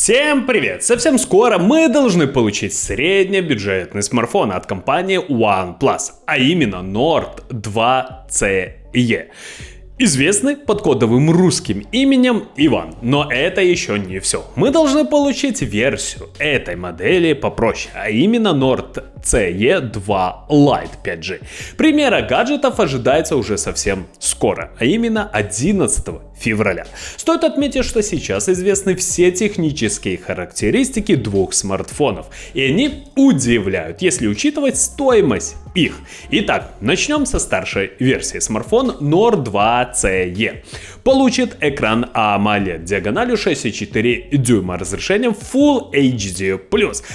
Всем привет! Совсем скоро мы должны получить среднебюджетный смартфон от компании OnePlus, а именно Nord 2CE. Известный под кодовым русским именем Иван. Но это еще не все. Мы должны получить версию этой модели попроще, а именно Nord CE 2 Lite 5G. Премьера гаджетов ожидается уже совсем скоро, а именно 11 февраля. Стоит отметить, что сейчас известны все технические характеристики двух смартфонов, и они удивляют, если учитывать стоимость их. Итак, начнем со старшей версии. Смартфон Nord 2CE получит экран AMOLED диагональю 6,4 дюйма, разрешением Full HD+,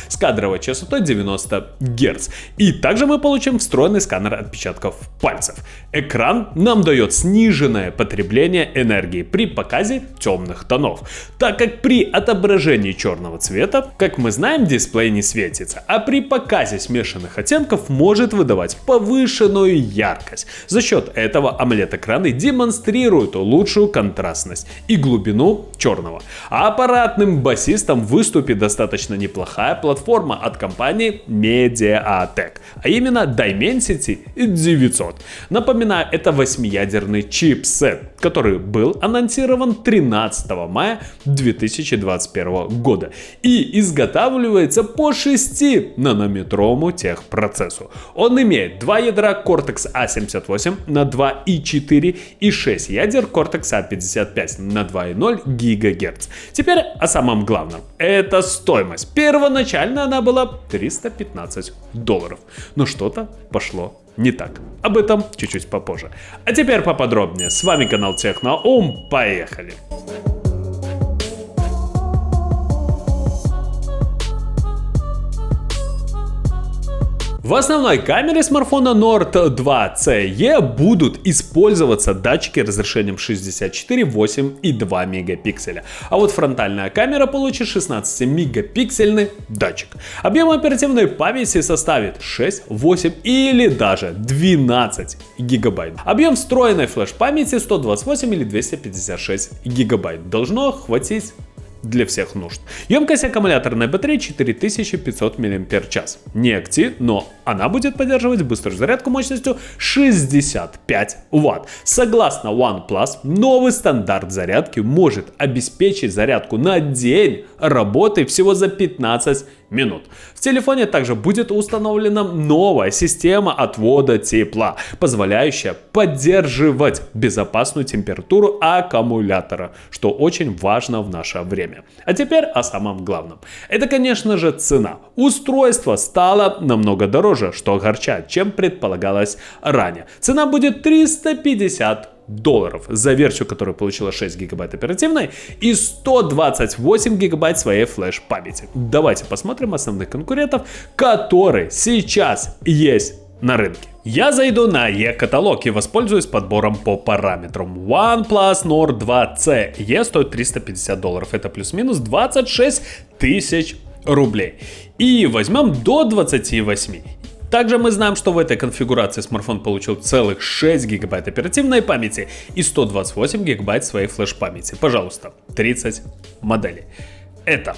с кадровой частотой 90 Гц. И также мы получим встроенный сканер отпечатков пальцев. Экран нам дает сниженное потребление энергии при показе темных тонов, так как при отображении черного цвета, как мы знаем, дисплей не светится, а при показе смешанных оттенков может выдавать повышенную яркость. За счет этого AMOLED-экраны демонстрируют лучшую контрастность и глубину черного. А аппаратным басистом выступит достаточно неплохая платформа от компании MediaTek, а именно Dimensity 900. Напоминаю, это 8-ядерный чипсет, который был анонсирован 13 мая 2021 года и изготавливается по 6-нанометровому техпроцессу. Он имеет 2 ядра Cortex A78 на 2,4 и 6 ядер Cortex A55 на 2,0 ГГц. Теперь о самом главном. Это стоимость. Первоначально она была $315. Но что-то пошло не так. Об этом чуть-чуть попозже. А теперь поподробнее. С вами канал Техноум. Поехали! В основной камере смартфона Nord 2CE будут использоваться датчики разрешением 64, 8 и 2 мегапикселя. А вот фронтальная камера получит 16-мегапиксельный датчик. Объем оперативной памяти составит 6, 8 или даже 12 гигабайт. Объем встроенной флеш-памяти 128 или 256 гигабайт. Должно хватить для всех нужд. Емкость аккумуляторной батареи 4500 мАч. Не акти, но она будет поддерживать быструю зарядку мощностью 65 Вт. Согласно OnePlus, новый стандарт зарядки может обеспечить зарядку на день работы всего за 15 минут. В телефоне также будет установлена новая система отвода тепла, позволяющая поддерживать безопасную температуру аккумулятора, что очень важно в наше время. А теперь о самом главном. Это, конечно же, цена. Устройство стало намного дороже, что огорчает, чем предполагалось ранее. Цена будет $350 за версию, которая получила 6 гигабайт оперативной и 128 гигабайт своей флеш-памяти. Давайте посмотрим основных конкурентов, которые сейчас есть на рынке. Я зайду на e-каталог и воспользуюсь подбором по параметрам. OnePlus Nord 2CE стоит $350. Это плюс-минус 26 тысяч рублей. И возьмем до 28. Также мы знаем, что в этой конфигурации смартфон получил целых 6 гигабайт оперативной памяти и 128 гигабайт своей флеш-памяти. Пожалуйста, 30 моделей. Это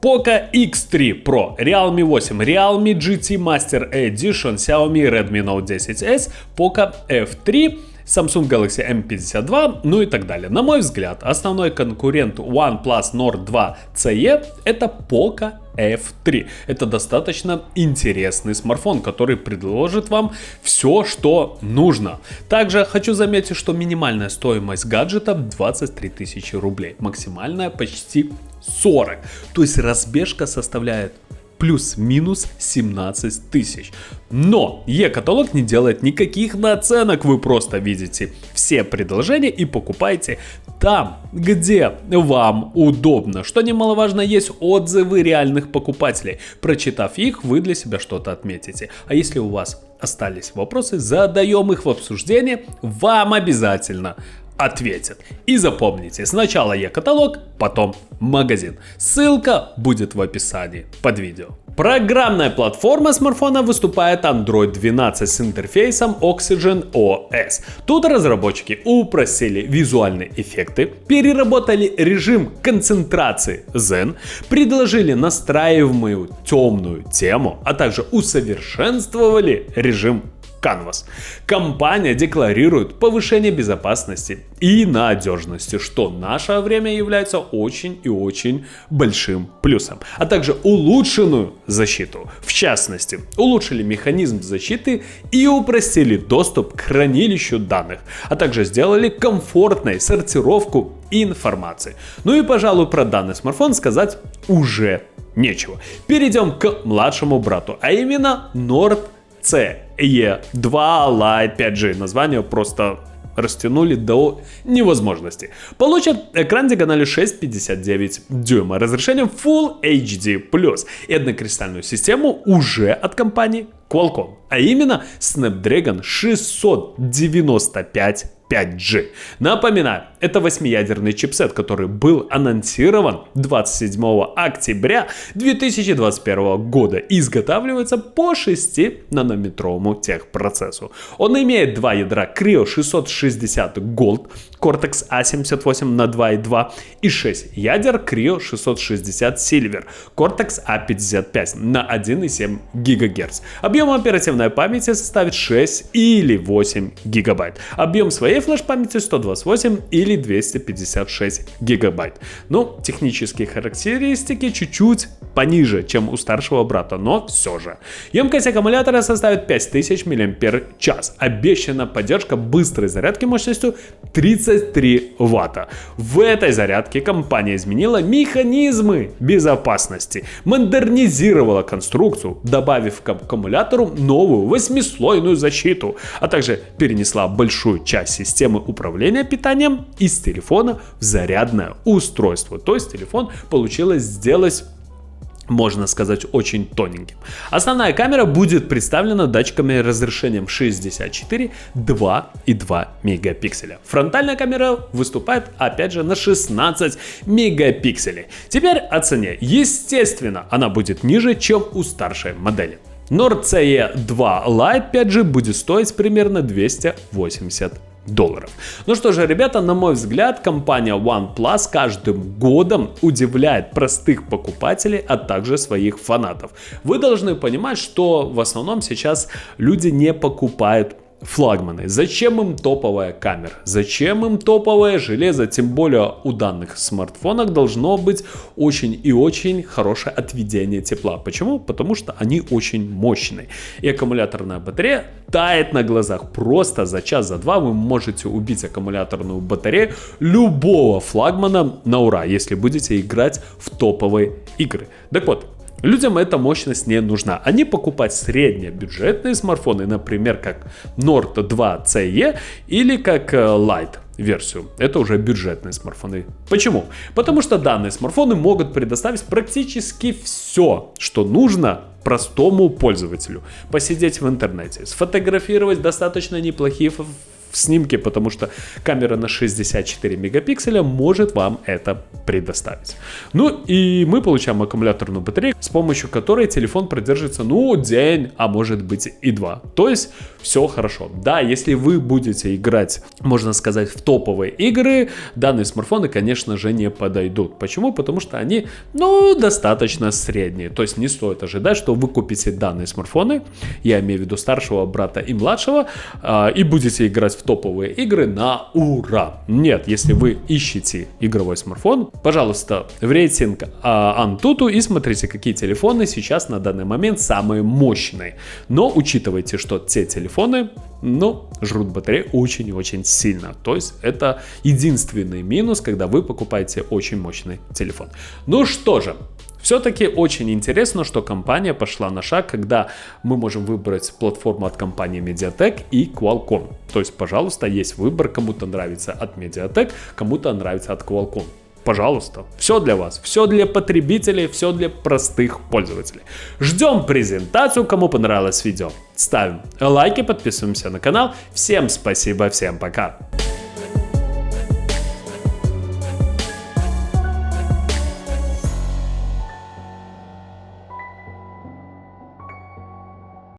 Poco X3 Pro, Realme 8, Realme GT Master Edition, Xiaomi Redmi Note 10s, Poco F3, Samsung Galaxy M52, ну и так далее. На мой взгляд, основной конкурент OnePlus Nord 2CE это Poco F3. Это достаточно интересный смартфон, который предложит вам все, что нужно. Также хочу заметить, что минимальная стоимость гаджета 23 тысячи рублей, максимальная почти 40. То есть разбежка составляет плюс-минус 17 тысяч. Но e-каталог не делает никаких наценок, вы просто видите все предложения и покупаете там, где вам удобно. Что немаловажно, есть отзывы реальных покупателей. Прочитав их, вы для себя что-то отметите. А если у вас остались вопросы, задаем их в обсуждении, вам обязательно ответит. И запомните, сначала e-каталог, потом магазин. Ссылка будет в описании под видео. Программная платформа смартфона выступает Android 12 с интерфейсом Oxygen OS. Тут разработчики упростили визуальные эффекты, переработали режим концентрации Zen, предложили настраиваемую темную тему, а также усовершенствовали режим Canvas. Компания декларирует повышение безопасности и надежности, что в наше время является очень и очень большим плюсом, а также улучшенную защиту. В частности, улучшили механизм защиты и упростили доступ к хранилищу данных, а также сделали комфортной сортировку информации. Ну и, пожалуй, про данный смартфон сказать уже нечего. Перейдем к младшему брату, а именно Nord CE2 Lite 5G. Название просто растянули до невозможности. Получат экран диагональю 6,59 дюйма, разрешением Full HD+, и однокристальную систему уже от компании Qualcomm, а именно Snapdragon 695 5G. Напоминаю, это 8-ядерный чипсет, который был анонсирован 27 октября 2021 года и изготавливается по 6-нанометровому техпроцессу. Он имеет два ядра Creo 660 Gold, Cortex A78 на 2.2 и 6 ядер Creo 660 Silver, Cortex A55 на 1,7 ГГц. Объем оперативной памяти составит 6 или 8 ГБ. Объем своей флеш-памяти 128 или 256 гигабайт. Ну, технические характеристики чуть-чуть пониже, чем у старшего брата, но все же. Емкость аккумулятора составит 5000 мАч. Обещана поддержка быстрой зарядки мощностью 33 Вт. В этой зарядке компания изменила механизмы безопасности, модернизировала конструкцию, добавив к аккумулятору новую 8-слойную защиту, а также перенесла большую часть системы управления питанием из телефона в зарядное устройство. То есть телефон получилось сделать, можно сказать, очень тоненьким. Основная камера будет представлена датчиками разрешением 64, 2 и 2 мегапикселя. Фронтальная камера выступает опять же на 16 мегапикселей. Теперь о цене. Естественно, она будет ниже, чем у старшей модели. Nord CE2 Lite 5G будет стоить примерно $280. Ну что же, ребята, на мой взгляд, компания OnePlus каждым годом удивляет простых покупателей, а также своих фанатов. Вы должны понимать, что в основном сейчас люди не покупают флагманы. Зачем им топовая камера? Зачем им топовое железо? Тем более у данных смартфонов должно быть очень и очень хорошее отведение тепла. Почему? Потому что они очень мощные. И аккумуляторная батарея тает на глазах. Просто за час, за два вы можете убить аккумуляторную батарею любого флагмана на ура, если будете играть в топовые игры. Так вот, людям эта мощность не нужна. Они покупают среднебюджетные смартфоны, например, как Nord 2 CE или как Lite версию. Это уже бюджетные смартфоны. Почему? Потому что данные смартфоны могут предоставить практически все, что нужно простому пользователю. Посидеть в интернете, сфотографировать достаточно неплохие снимки, потому что камера на 64 мегапикселя может вам это предоставить. Ну и мы получаем аккумуляторную батарею, с помощью которой телефон продержится, ну, день, а может быть и два. То есть все хорошо. Да, если вы будете играть, можно сказать, в топовые игры, данные смартфоны, конечно же, не подойдут. Почему? Потому что они, ну, достаточно средние. То есть не стоит ожидать, что вы купите данные смартфоны, я имею в виду старшего брата и младшего, и будете играть в топовые игры на ура. Нет, если вы ищете игровой смартфон, пожалуйста, в рейтинг Antutu и смотрите, какие телефоны сейчас на данный момент самые мощные. Но учитывайте, что те телефоны, ну, жрут батарею очень и очень сильно. То есть это единственный минус, когда вы покупаете очень мощный телефон. Ну что же, все-таки очень интересно, что компания пошла на шаг, когда мы можем выбрать платформу от компании MediaTek и Qualcomm. То есть, пожалуйста, есть выбор, кому-то нравится от MediaTek, кому-то нравится от Qualcomm. Пожалуйста, все для вас, все для потребителей, все для простых пользователей. Ждем презентацию, кому понравилось видео. Ставим лайки, подписываемся на канал. Всем спасибо, всем пока.